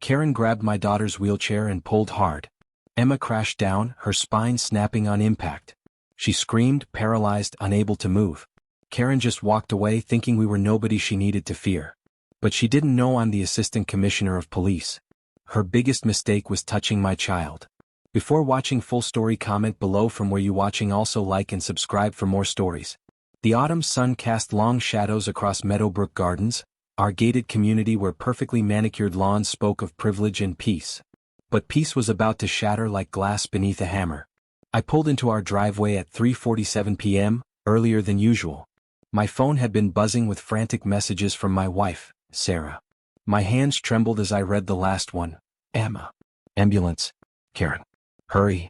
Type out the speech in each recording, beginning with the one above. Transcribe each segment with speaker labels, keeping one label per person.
Speaker 1: Karen grabbed my daughter's wheelchair and pulled hard. Emma crashed down, her spine snapping on impact. She screamed, paralyzed, unable to move. Karen just walked away thinking we were nobody she needed to fear. But she didn't know I'm the assistant commissioner of police. Her biggest mistake was touching my child. Before watching full story, comment below from where you watching. Also like and subscribe for more stories. The autumn sun cast long shadows across Meadowbrook Gardens, our gated community where perfectly manicured lawns spoke of privilege and peace. But peace was about to shatter like glass beneath a hammer. I pulled into our driveway at 3:47 p.m., earlier than usual. My phone had been buzzing with frantic messages from my wife, Sarah. My hands trembled as I read the last one. Emma. Ambulance. Karen. Hurry.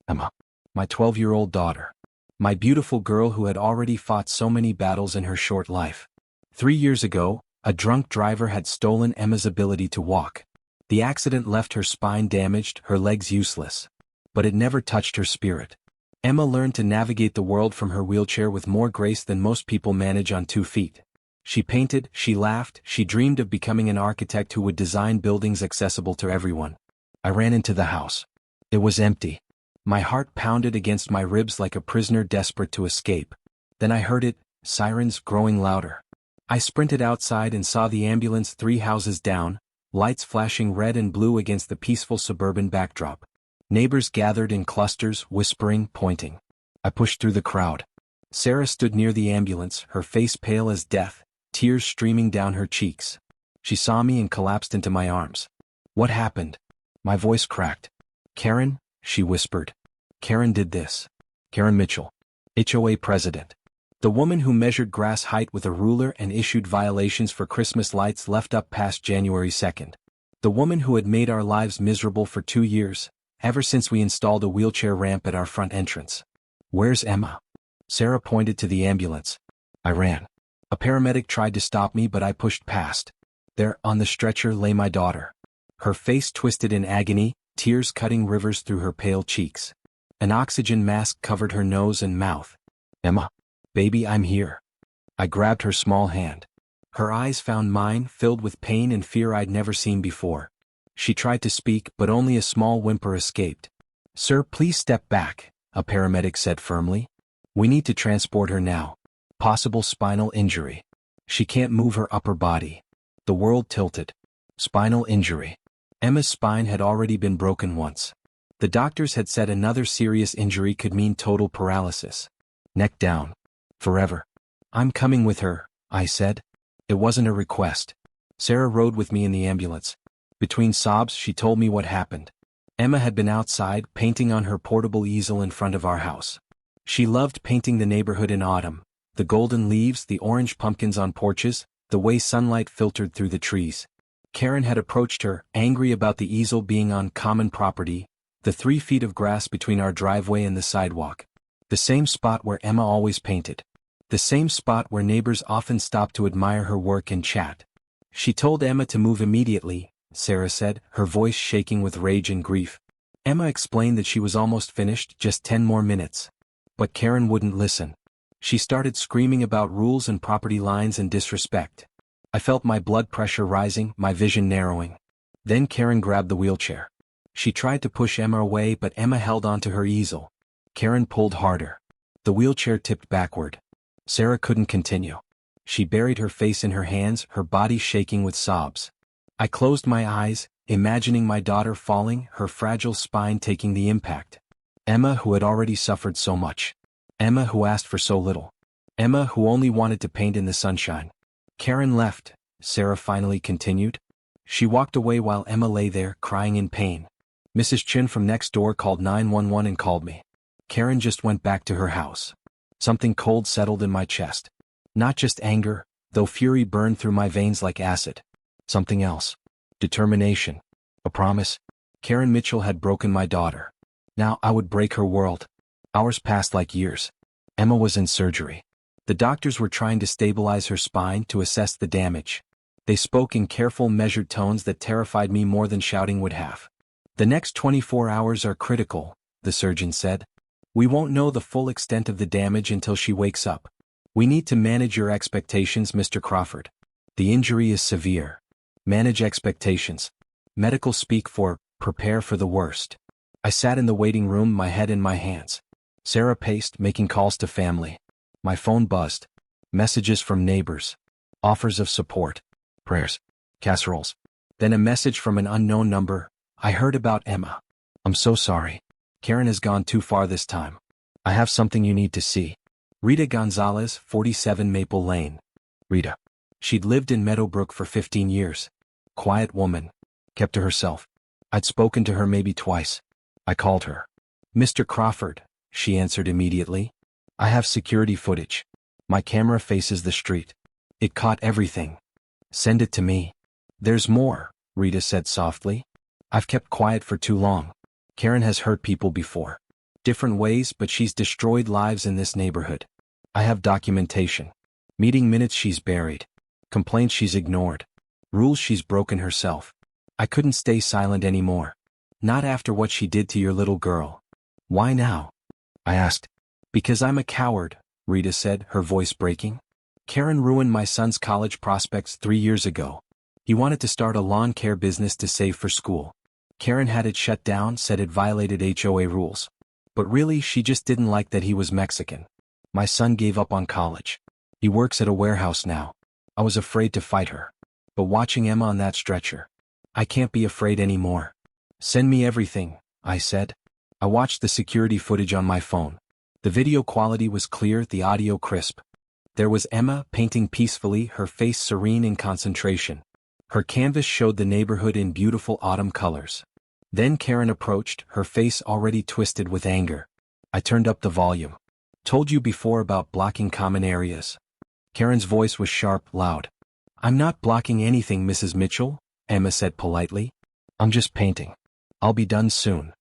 Speaker 1: Emma. My 12-year-old daughter. My beautiful girl who had already fought so many battles in her short life. 3 years ago, a drunk driver had stolen Emma's ability to walk. The accident left her spine damaged, her legs useless. But it never touched her spirit. Emma learned to navigate the world from her wheelchair with more grace than most people manage on 2 feet. She painted, she laughed, she dreamed of becoming an architect who would design buildings accessible to everyone. I ran into the house. It was empty. My heart pounded against my ribs like a prisoner desperate to escape. Then I heard it, sirens growing louder. I sprinted outside and saw the ambulance 3 houses down, lights flashing red and blue against the peaceful suburban backdrop. Neighbors gathered in clusters, whispering, pointing. I pushed through the crowd. Sarah stood near the ambulance, her face pale as death, tears streaming down her cheeks. She saw me and collapsed into my arms. What happened? My voice cracked. Karen, she whispered. Karen did this. Karen Mitchell, HOA president. The woman who measured grass height with a ruler and issued violations for Christmas lights left up past January 2nd. The woman who had made our lives miserable for 2 years, ever since we installed a wheelchair ramp at our front entrance. Where's Emma? Sarah pointed to the ambulance. I ran. A paramedic tried to stop me but I pushed past. There, on the stretcher, lay my daughter. Her face twisted in agony, tears cutting rivers through her pale cheeks. An oxygen mask covered her nose and mouth. Emma. Baby, I'm here. I grabbed her small hand. Her eyes found mine, filled with pain and fear I'd never seen before. She tried to speak, but only a small whimper escaped. Sir, please step back, a paramedic said firmly. We need to transport her now. Possible spinal injury. She can't move her upper body. The world tilted. Spinal injury. Emma's spine had already been broken once. The doctors had said another serious injury could mean total paralysis. Neck down. Forever. I'm coming with her, I said. It wasn't a request. Sarah rode with me in the ambulance. Between sobs, she told me what happened. Emma had been outside, painting on her portable easel in front of our house. She loved painting the neighborhood in autumn, the golden leaves, the orange pumpkins on porches, the way sunlight filtered through the trees. Karen had approached her, angry about the easel being on common property, the 3 feet of grass between our driveway and the sidewalk. The same spot where Emma always painted. The same spot where neighbors often stopped to admire her work and chat. She told Emma to move immediately, Sarah said, her voice shaking with rage and grief. Emma explained that she was almost finished, just 10 more minutes. But Karen wouldn't listen. She started screaming about rules and property lines and disrespect. I felt my blood pressure rising, my vision narrowing. Then Karen grabbed the wheelchair. She tried to push Emma away but Emma held onto her easel. Karen pulled harder. The wheelchair tipped backward. Sarah couldn't continue. She buried her face in her hands, her body shaking with sobs. I closed my eyes, imagining my daughter falling, her fragile spine taking the impact. Emma who had already suffered so much. Emma who asked for so little. Emma who only wanted to paint in the sunshine. Karen left, Sarah finally continued. She walked away while Emma lay there, crying in pain. Mrs. Chin from next door called 911 and called me. Karen just went back to her house. Something cold settled in my chest. Not just anger, though fury burned through my veins like acid. Something else. Determination. A promise. Karen Mitchell had broken my daughter. Now I would break her world. Hours passed like years. Emma was in surgery. The doctors were trying to stabilize her spine to assess the damage. They spoke in careful, measured tones that terrified me more than shouting would have. The next 24 hours are critical, the surgeon said. We won't know the full extent of the damage until she wakes up. We need to manage your expectations, Mr. Crawford. The injury is severe. Manage expectations. Medical speak for, prepare for the worst. I sat in the waiting room, my head in my hands. Sarah paced, making calls to family. My phone buzzed. Messages from neighbors. Offers of support. Prayers. Casseroles. Then a message from an unknown number. I heard about Emma. I'm so sorry. Karen has gone too far this time. I have something you need to see. Rita Gonzalez, 47 Maple Lane. Rita. She'd lived in Meadowbrook for 15 years. Quiet woman. Kept to herself. I'd spoken to her maybe twice. I called her. Mr. Crawford, she answered immediately. I have security footage. My camera faces the street. It caught everything. Send it to me. There's more, Rita said softly. I've kept quiet for too long. Karen has hurt people before. Different ways, but she's destroyed lives in this neighborhood. I have documentation. Meeting minutes she's buried. Complaints she's ignored. Rules she's broken herself. I couldn't stay silent anymore. Not after what she did to your little girl. Why now? I asked. Because I'm a coward, Rita said, her voice breaking. Karen ruined my son's college prospects 3 years ago. He wanted to start a lawn care business to save for school. Karen had it shut down, said it violated HOA rules. But really, she just didn't like that he was Mexican. My son gave up on college. He works at a warehouse now. I was afraid to fight her. But watching Emma on that stretcher, I can't be afraid anymore. Send me everything, I said. I watched the security footage on my phone. The video quality was clear, the audio crisp. There was Emma painting peacefully, her face serene in concentration. Her canvas showed the neighborhood in beautiful autumn colors. Then Karen approached, her face already twisted with anger. I turned up the volume. Told you before about blocking common areas. Karen's voice was sharp, loud. I'm not blocking anything, Mrs. Mitchell, Emma said politely. I'm just painting. I'll be done soon.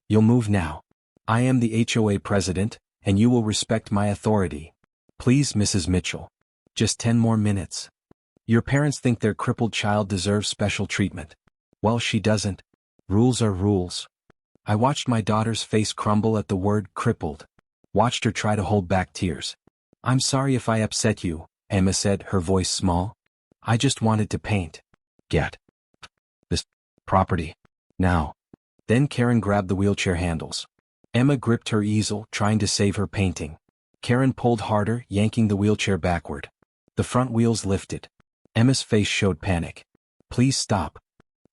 Speaker 1: You'll move now. I am the HOA president, and you will respect my authority. Please, Mrs. Mitchell. Just 10 more minutes. Your parents think their crippled child deserves special treatment. Well, she doesn't. Rules are rules. I watched my daughter's face crumble at the word crippled. Watched her try to hold back tears. I'm sorry if I upset you, Emma said, her voice small. I just wanted to paint. Get this property. Now. Then Karen grabbed the wheelchair handles. Emma gripped her easel, trying to save her painting. Karen pulled harder, yanking the wheelchair backward. The front wheels lifted. Emma's face showed panic. Please stop.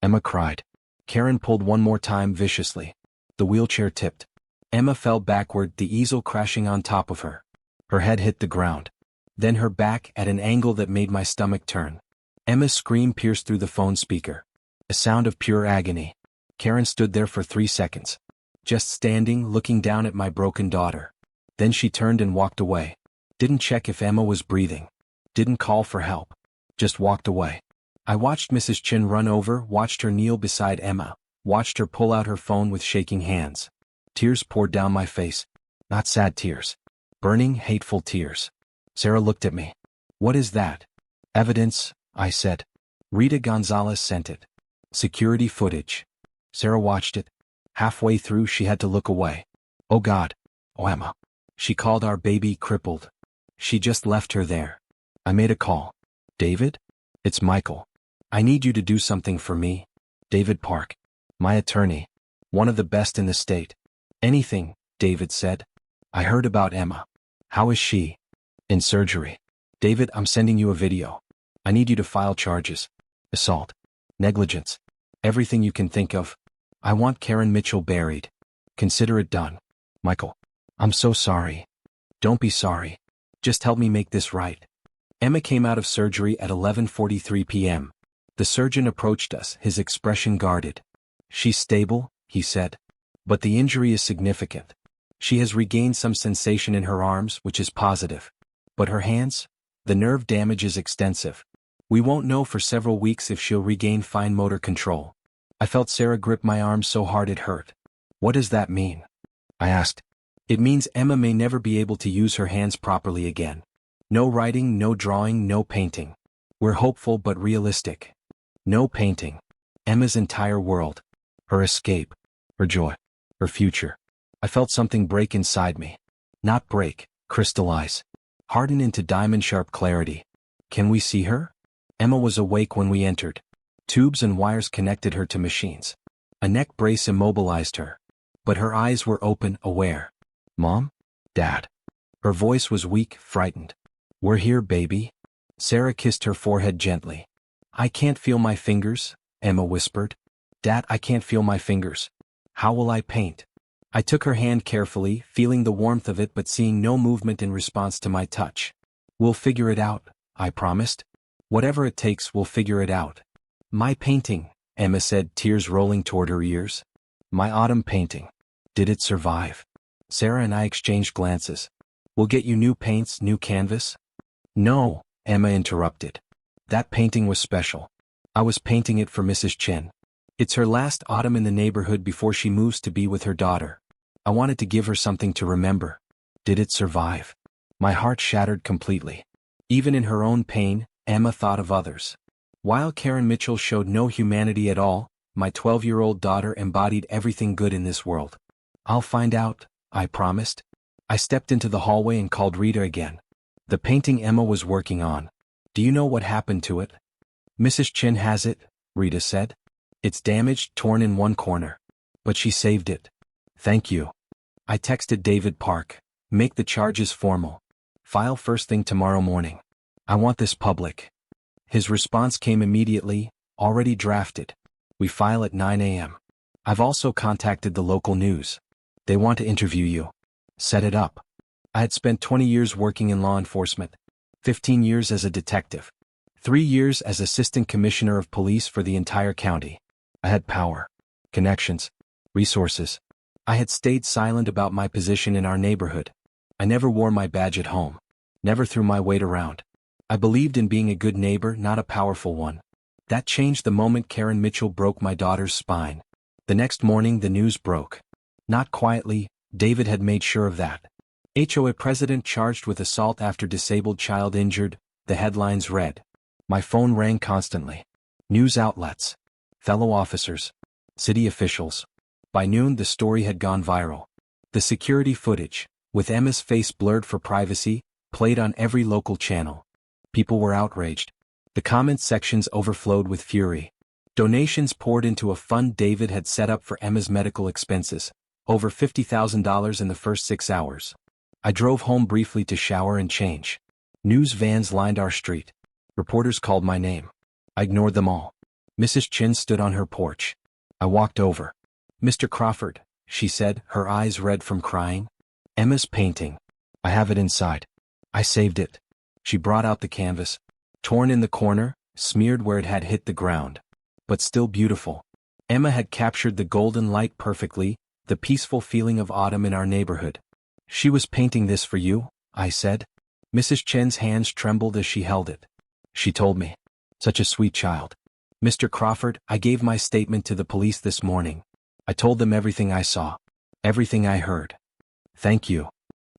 Speaker 1: Emma cried. Karen pulled one more time viciously. The wheelchair tipped. Emma fell backward, the easel crashing on top of her. Her head hit the ground. Then her back at an angle that made my stomach turn. Emma's scream pierced through the phone speaker. A sound of pure agony. Karen stood there for 3 seconds. Just standing, looking down at my broken daughter. Then she turned and walked away. Didn't check if Emma was breathing. Didn't call for help. Just walked away. I watched Mrs. Chin run over, watched her kneel beside Emma, watched her pull out her phone with shaking hands. Tears poured down my face. Not sad tears. Burning, hateful tears. Sarah looked at me. What is that? Evidence, I said. Rita Gonzalez sent it. Security footage. Sarah watched it. Halfway through she had to look away. Oh God. Oh Emma. She called our baby crippled. She just left her there. I made a call. David? It's Michael. I need you to do something for me. David Park. My attorney. One of the best in the state. Anything, David said. I heard about Emma. How is she? In surgery. David, I'm sending you a video. I need you to file charges. Assault. Negligence. Everything you can think of. I want Karen Mitchell buried. Consider it done. Michael. I'm so sorry. Don't be sorry. Just help me make this right. Emma came out of surgery at 11:43 p.m. The surgeon approached us, his expression guarded. She's stable, he said. But the injury is significant. She has regained some sensation in her arms, which is positive. But her hands? The nerve damage is extensive. We won't know for several weeks if she'll regain fine motor control. I felt Sarah grip my arm so hard it hurt. What does that mean? I asked. It means Emma may never be able to use her hands properly again. No writing, no drawing, no painting. We're hopeful but realistic. No painting. Emma's entire world. Her escape. Her joy. Her future. I felt something break inside me. Not break, crystallize. Harden into diamond-sharp clarity. Can we see her? Emma was awake when we entered. Tubes and wires connected her to machines. A neck brace immobilized her. But her eyes were open, aware. Mom? Dad? Her voice was weak, frightened. We're here, baby. Sarah kissed her forehead gently. I can't feel my fingers, Emma whispered. Dad, I can't feel my fingers. How will I paint? I took her hand carefully, feeling the warmth of it but seeing no movement in response to my touch. We'll figure it out, I promised. Whatever it takes, we'll figure it out. My painting, Emma said, tears rolling toward her ears. My autumn painting. Did it survive? Sarah and I exchanged glances. We'll get you new paints, new canvas? No, Emma interrupted. That painting was special. I was painting it for Mrs. Chen. It's her last autumn in the neighborhood before she moves to be with her daughter. I wanted to give her something to remember. Did it survive? My heart shattered completely. Even in her own pain, Emma thought of others. While Karen Mitchell showed no humanity at all, my 12-year-old daughter embodied everything good in this world. I'll find out, I promised. I stepped into the hallway and called Rita again. The painting Emma was working on. Do you know what happened to it? Mrs. Chen has it, Rita said. It's damaged, torn in one corner. But she saved it. Thank you. I texted David Park. Make the charges formal. File first thing tomorrow morning. I want this public. His response came immediately, already drafted. We file at 9 a.m. I've also contacted the local news. They want to interview you. Set it up. I had spent 20 years working in law enforcement, 15 years as a detective, 3 years as assistant commissioner of police for the entire county. I had power, connections, resources. I had stayed silent about my position in our neighborhood. I never wore my badge at home, never threw my weight around. I believed in being a good neighbor, not a powerful one. That changed the moment Karen Mitchell broke my daughter's spine. The next morning the news broke. Not quietly, David had made sure of that. HOA president charged with assault after disabled child injured, the headlines read. My phone rang constantly. News outlets, fellow officers, city officials. By noon the story had gone viral. The security footage, with Emma's face blurred for privacy, played on every local channel. People were outraged. The comment sections overflowed with fury. Donations poured into a fund David had set up for Emma's medical expenses, over $50,000 in the first 6 hours. I drove home briefly to shower and change. News vans lined our street. Reporters called my name. I ignored them all. Mrs. Chin stood on her porch. I walked over. Mr. Crawford, she said, her eyes red from crying. Emma's painting. I have it inside. I saved it. She brought out the canvas. Torn in the corner, smeared where it had hit the ground. But still beautiful. Emma had captured the golden light perfectly, the peaceful feeling of autumn in our neighborhood. She was painting this for you, I said. Mrs. Chen's hands trembled as she held it. She told me. Such a sweet child. Mr. Crawford, I gave my statement to the police this morning. I told them everything I saw. Everything I heard. Thank you.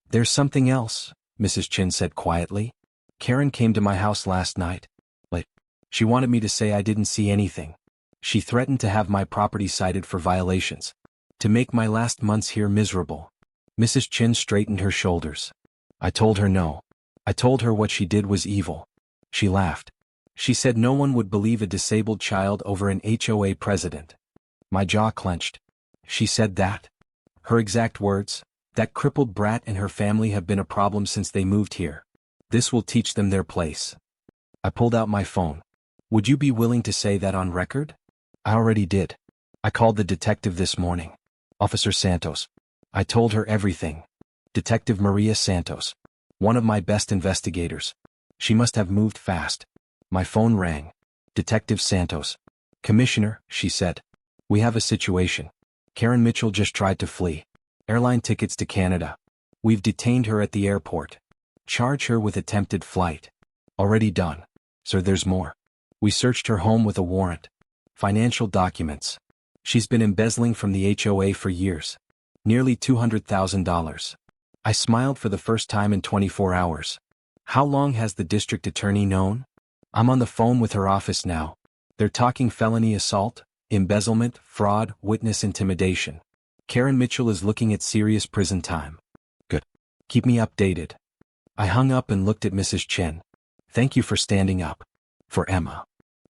Speaker 1: There's something else, Mrs. Chen said quietly. Karen came to my house last night. Late. She wanted me to say I didn't see anything. She threatened to have my property cited for violations. To make my last months here miserable. Mrs. Chen straightened her shoulders. I told her no. I told her what she did was evil. She laughed. She said no one would believe a disabled child over an HOA president. My jaw clenched. She said that. Her exact words, that crippled brat and her family have been a problem since they moved here. This will teach them their place. I pulled out my phone. Would you be willing to say that on record? I already did. I called the detective this morning. Officer Santos. I told her everything. Detective Maria Santos. One of my best investigators. She must have moved fast. My phone rang. Detective Santos. Commissioner, she said. We have a situation. Karen Mitchell just tried to flee. Airline tickets to Canada. We've detained her at the airport. Charge her with attempted flight. Already done. Sir, there's more. We searched her home with a warrant. Financial documents. She's been embezzling from the HOA for years. Nearly $200,000. I smiled for the first time in 24 hours. How long has the district attorney known? I'm on the phone with her office now. They're talking felony assault, embezzlement, fraud, witness intimidation. Karen Mitchell is looking at serious prison time. Good. Keep me updated. I hung up and looked at Mrs. Chen. Thank you for standing up. For Emma.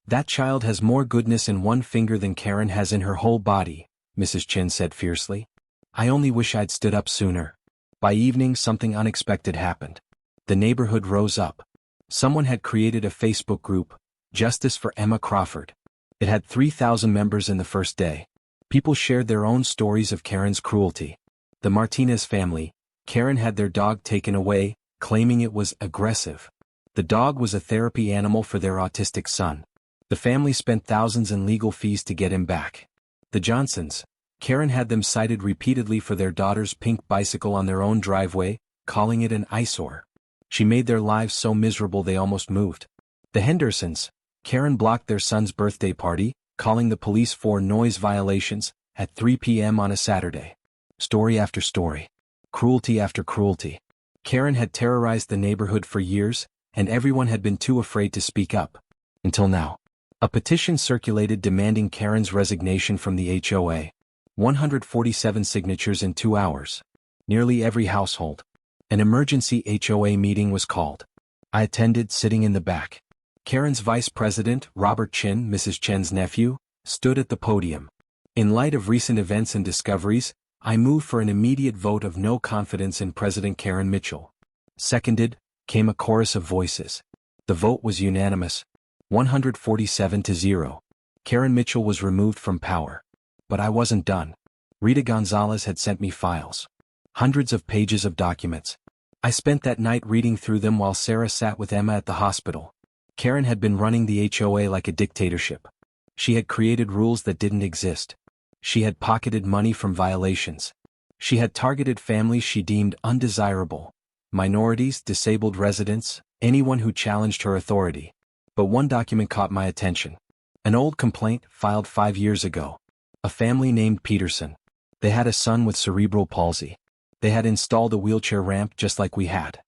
Speaker 1: That child has more goodness in one finger than Karen has in her whole body, Mrs. Chin said fiercely. I only wish I'd stood up sooner. By evening something unexpected happened. The neighborhood rose up. Someone had created a Facebook group, Justice for Emma Crawford. It had 3,000 members in the first day. People shared their own stories of Karen's cruelty. The Martinez family, Karen had their dog taken away, claiming it was aggressive. The dog was a therapy animal for their autistic son. The family spent thousands in legal fees to get him back. The Johnsons, Karen had them cited repeatedly for their daughter's pink bicycle on their own driveway, calling it an eyesore. She made their lives so miserable they almost moved. The Hendersons, Karen blocked their son's birthday party, calling the police for noise violations, at 3 p.m. on a Saturday. Story after story. Cruelty after cruelty. Karen had terrorized the neighborhood for years, and everyone had been too afraid to speak up. Until now. A petition circulated demanding Karen's resignation from the HOA. 147 signatures in 2 hours. Nearly every household. An emergency HOA meeting was called. I attended, sitting in the back. Karen's vice president, Robert Chin, Mrs. Chen's nephew, stood at the podium. In light of recent events and discoveries, I move for an immediate vote of no confidence in President Karen Mitchell. Seconded, came a chorus of voices. The vote was unanimous. 147-0. Karen Mitchell was removed from power. But I wasn't done. Rita Gonzalez had sent me files. Hundreds of pages of documents. I spent that night reading through them while Sarah sat with Emma at the hospital. Karen had been running the HOA like a dictatorship. She had created rules that didn't exist. She had pocketed money from violations. She had targeted families she deemed undesirable. Minorities, disabled residents, anyone who challenged her authority. But one document caught my attention. An old complaint filed 5 years ago. A family named Peterson. They had a son with cerebral palsy. They had installed a wheelchair ramp just like we had.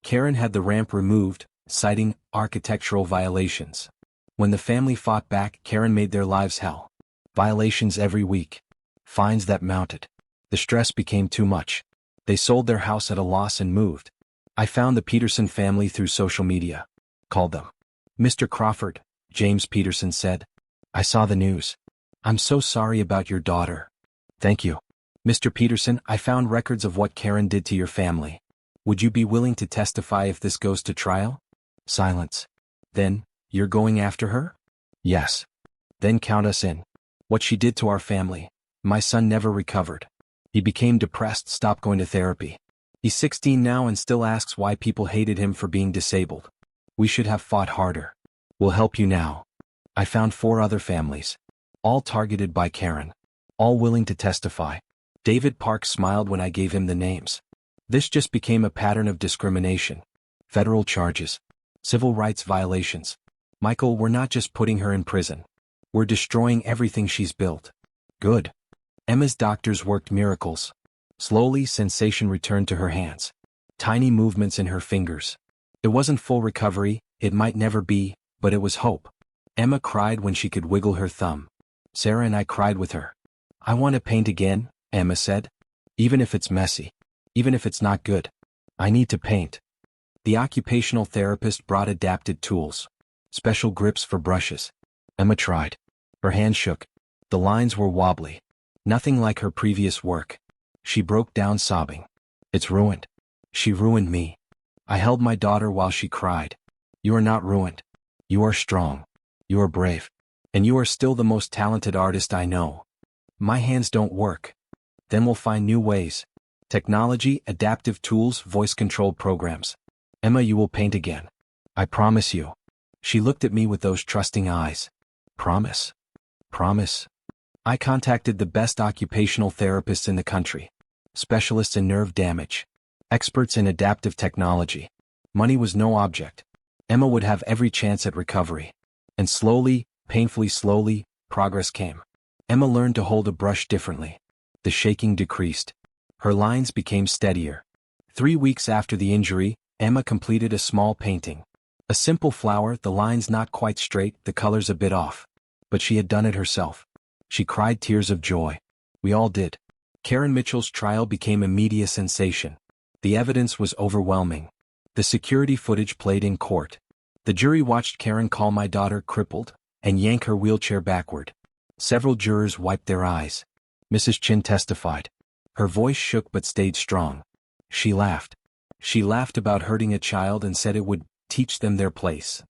Speaker 1: Karen had the ramp removed, citing architectural violations. When the family fought back, Karen made their lives hell. Violations every week. Fines that mounted. The stress became too much. They sold their house at a loss and moved. I found the Peterson family through social media. Called them. Mr. Crawford, James Peterson said. I saw the news. I'm so sorry about your daughter. Thank you. Mr. Peterson, I found records of what Karen did to your family. Would you be willing to testify if this goes to trial? Silence. Then, you're going after her? Yes. Then count us in. What she did to our family. My son never recovered. He became depressed, stopped going to therapy. He's 16 now and still asks why people hated him for being disabled. We should have fought harder. We'll help you now. I found 4 other families. All targeted by Karen. All willing to testify. David Park smiled when I gave him the names. This just became a pattern of discrimination. Federal charges. Civil rights violations. Michael, we're not just putting her in prison. We're destroying everything she's built. Good. Emma's doctors worked miracles. Slowly, sensation returned to her hands. Tiny movements in her fingers. It wasn't full recovery, it might never be, but it was hope. Emma cried when she could wiggle her thumb. Sarah and I cried with her. I want to paint again, Emma said. Even if it's messy. Even if it's not good. I need to paint. The occupational therapist brought adapted tools. Special grips for brushes. Emma tried. Her hand shook. The lines were wobbly. Nothing like her previous work. She broke down sobbing. It's ruined. She ruined me. I held my daughter while she cried. You are not ruined. You are strong. You are brave. And you are still the most talented artist I know. My hands don't work. Then we'll find new ways. Technology, adaptive tools, voice-controlled programs. Emma, you will paint again. I promise you. She looked at me with those trusting eyes. Promise? Promise. I contacted the best occupational therapists in the country. Specialists in nerve damage. Experts in adaptive technology. Money was no object. Emma would have every chance at recovery. And slowly, painfully slowly, progress came. Emma learned to hold a brush differently. The shaking decreased. Her lines became steadier. 3 weeks after the injury, Emma completed a small painting. A simple flower, the lines not quite straight, the colors a bit off. But she had done it herself. She cried tears of joy. We all did. Karen Mitchell's trial became a media sensation. The evidence was overwhelming. The security footage played in court. The jury watched Karen call my daughter crippled, and yank her wheelchair backward. Several jurors wiped their eyes. Mrs. Chin testified. Her voice shook but stayed strong. She laughed. She laughed about hurting a child and said it would teach them their place.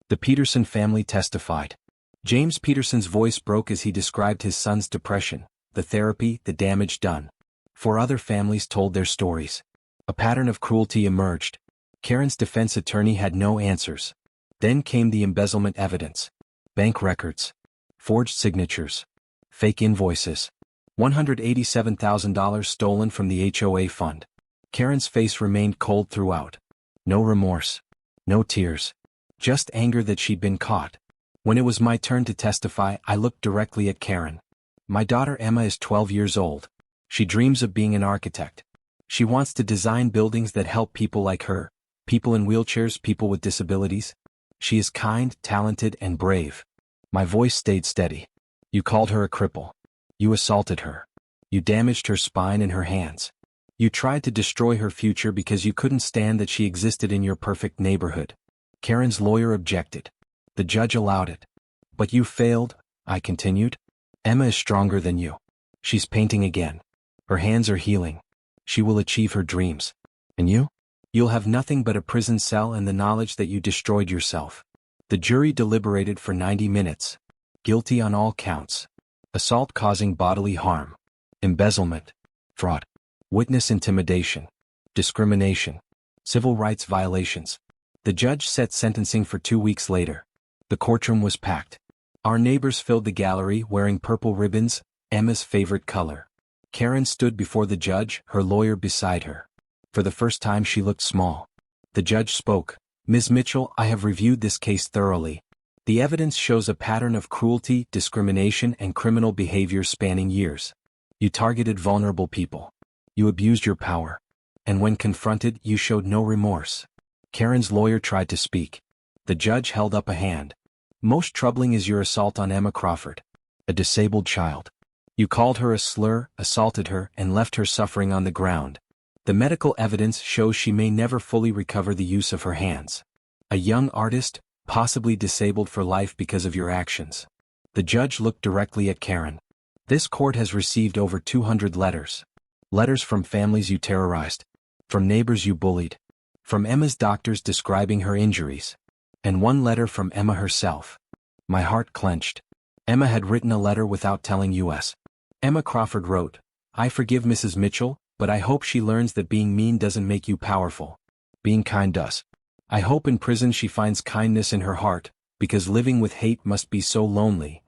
Speaker 1: The Peterson family testified. James Peterson's voice broke as he described his son's depression, the therapy, the damage done. 4 other families told their stories. A pattern of cruelty emerged. Karen's defense attorney had no answers. Then came the embezzlement evidence. Bank records. Forged signatures. Fake invoices. $187,000 stolen from the HOA fund. Karen's face remained cold throughout. No remorse. No tears. Just anger that she'd been caught. When it was my turn to testify, I looked directly at Karen. My daughter Emma is 12 years old. She dreams of being an architect. She wants to design buildings that help people like her, people in wheelchairs, people with disabilities. She is kind, talented, and brave. My voice stayed steady. You called her a cripple. You assaulted her. You damaged her spine and her hands. You tried to destroy her future because you couldn't stand that she existed in your perfect neighborhood. Karen's lawyer objected. The judge allowed it. But you failed, I continued. Emma is stronger than you. She's painting again. Her hands are healing. She will achieve her dreams. And you? You'll have nothing but a prison cell and the knowledge that you destroyed yourself. The jury deliberated for 90 minutes. Guilty on all counts. Assault causing bodily harm. Embezzlement. Fraud. Witness intimidation. Discrimination. Civil rights violations. The judge set sentencing for 2 weeks later. The courtroom was packed. Our neighbors filled the gallery wearing purple ribbons, Emma's favorite color. Karen stood before the judge, her lawyer beside her. For the first time she looked small. The judge spoke. Ms. Mitchell, I have reviewed this case thoroughly. The evidence shows a pattern of cruelty, discrimination, and criminal behavior spanning years. You targeted vulnerable people. You abused your power. And when confronted, you showed no remorse. Karen's lawyer tried to speak. The judge held up a hand. Most troubling is your assault on Emma Crawford, a disabled child. You called her a slur, assaulted her, and left her suffering on the ground. The medical evidence shows she may never fully recover the use of her hands. A young artist, possibly disabled for life because of your actions. The judge looked directly at Karen. This court has received over 200 letters. Letters from families you terrorized. From neighbors you bullied. From Emma's doctors describing her injuries. And 1 letter from Emma herself. My heart clenched. Emma had written a letter without telling us. Emma Crawford wrote, I forgive Mrs. Mitchell, but I hope she learns that being mean doesn't make you powerful. Being kind does. I hope in prison she finds kindness in her heart, because living with hate must be so lonely.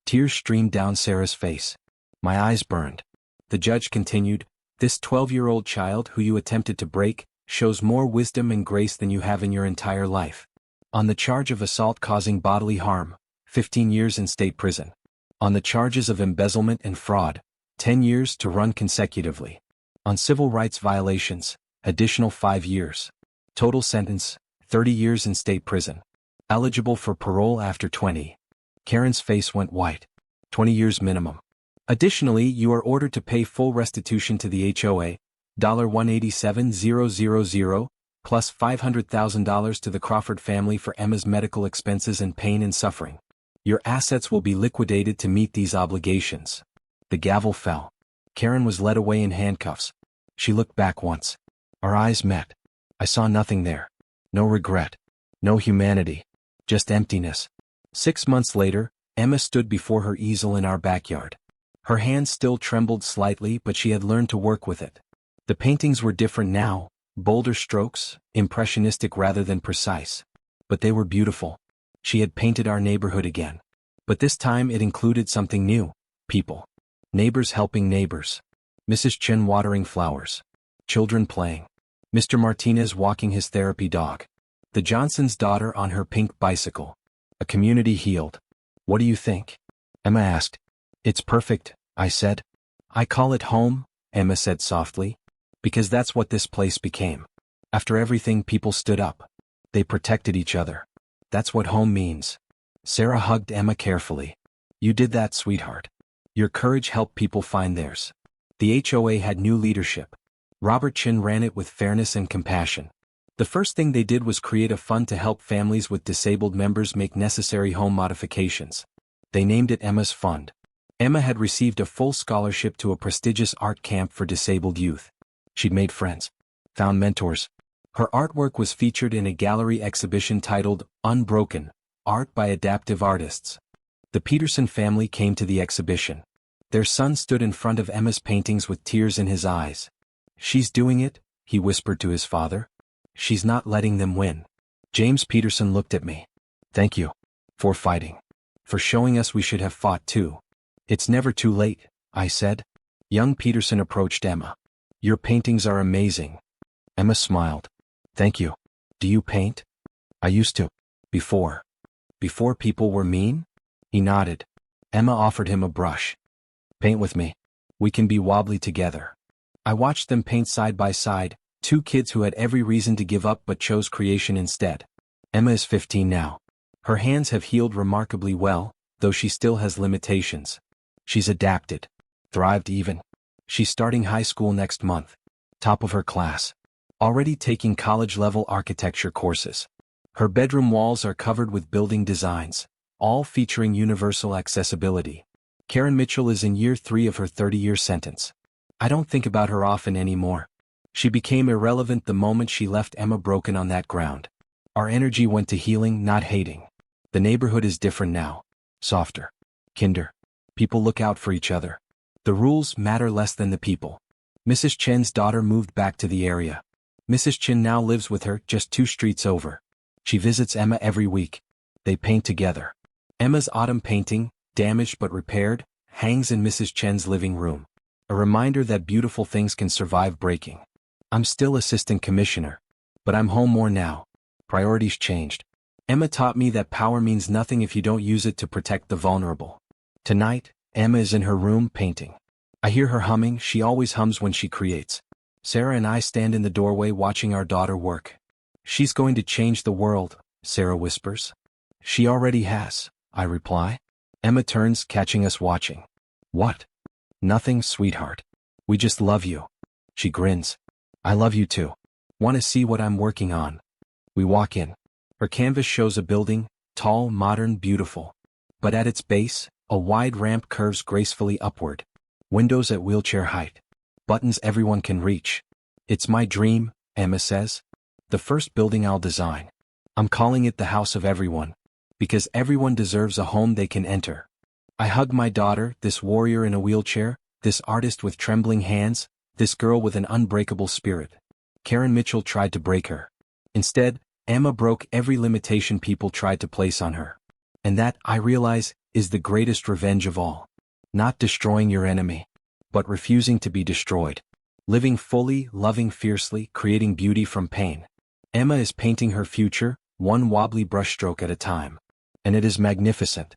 Speaker 1: Tears streamed down Sarah's face. My eyes burned. The judge continued, this 12-year-old child who you attempted to break, shows more wisdom and grace than you have in your entire life. On the charge of assault causing bodily harm, 15 years in state prison. On the charges of embezzlement and fraud, 10 years to run consecutively. On civil rights violations, additional 5 years. Total sentence, 30 years in state prison. Eligible for parole after 20. Karen's face went white. 20 years minimum. Additionally, you are ordered to pay full restitution to the HOA, $187,000, plus $500,000 to the Crawford family for Emma's medical expenses and pain and suffering. Your assets will be liquidated to meet these obligations. The gavel fell. Karen was led away in handcuffs. She looked back once. Our eyes met. I saw nothing there. No regret. No humanity. Just emptiness. 6 months later, Emma stood before her easel in our backyard. Her hands still trembled slightly, but she had learned to work with it. The paintings were different now, bolder strokes, impressionistic rather than precise. But they were beautiful. She had painted our neighborhood again. But this time it included something new. People. Neighbors helping neighbors. Mrs. Chen watering flowers. Children playing. Mr. Martinez walking his therapy dog. The Johnson's daughter on her pink bicycle. A community healed. What do you think? Emma asked. It's perfect, I said. I call it home, Emma said softly. Because that's what this place became. After everything, people stood up. They protected each other. That's what home means. Sarah hugged Emma carefully. You did that, sweetheart. Your courage helped people find theirs. The HOA had new leadership. Robert Chin ran it with fairness and compassion. The first thing they did was create a fund to help families with disabled members make necessary home modifications. They named it Emma's Fund. Emma had received a full scholarship to a prestigious art camp for disabled youth. She'd made friends, found mentors. Her artwork was featured in a gallery exhibition titled Unbroken, Art by Adaptive Artists. The Peterson family came to the exhibition. Their son stood in front of Emma's paintings with tears in his eyes. "She's doing it," he whispered to his father. "She's not letting them win." James Peterson looked at me. "Thank you. For fighting. For showing us we should have fought too." "It's never too late," I said. Young Peterson approached Emma. "Your paintings are amazing." Emma smiled. "Thank you. Do you paint?" "I used to. Before. Before people were mean?" He nodded. Emma offered him a brush. "Paint with me. We can be wobbly together." I watched them paint side by side, two kids who had every reason to give up but chose creation instead. Emma is 15 now. Her hands have healed remarkably well, though she still has limitations. She's adapted. Thrived even. She's starting high school next month. Top of her class. Already taking college-level architecture courses. Her bedroom walls are covered with building designs, all featuring universal accessibility. Karen Mitchell is in year 3 of her 30-year sentence. I don't think about her often anymore. She became irrelevant the moment she left Emma broken on that ground. Our energy went to healing, not hating. The neighborhood is different now. Softer. Kinder. People look out for each other. The rules matter less than the people. Mrs. Chen's daughter moved back to the area. Mrs. Chen now lives with her just 2 streets over. She visits Emma every week. They paint together. Emma's autumn painting, damaged but repaired, hangs in Mrs. Chen's living room. A reminder that beautiful things can survive breaking. I'm still assistant commissioner. But I'm home more now. Priorities changed. Emma taught me that power means nothing if you don't use it to protect the vulnerable. Tonight, Emma is in her room painting. I hear her humming. She always hums when she creates. Sarah and I stand in the doorway watching our daughter work. "She's going to change the world," Sarah whispers. "She already has," I reply. Emma turns, catching us watching. "What?" "Nothing, sweetheart. We just love you." She grins. "I love you too. Want to see what I'm working on?" We walk in. Her canvas shows a building, tall, modern, beautiful. But at its base, a wide ramp curves gracefully upward. Windows at wheelchair height. Buttons everyone can reach. "It's my dream," Emma says. "The first building I'll design. I'm calling it the house of everyone. Because everyone deserves a home they can enter." I hug my daughter, this warrior in a wheelchair, this artist with trembling hands, this girl with an unbreakable spirit. Karen Mitchell tried to break her. Instead, Emma broke every limitation people tried to place on her. And that, I realize, is the greatest revenge of all. Not destroying your enemy, but refusing to be destroyed. Living fully, loving fiercely, creating beauty from pain. Emma is painting her future, one wobbly brushstroke at a time. And it is magnificent.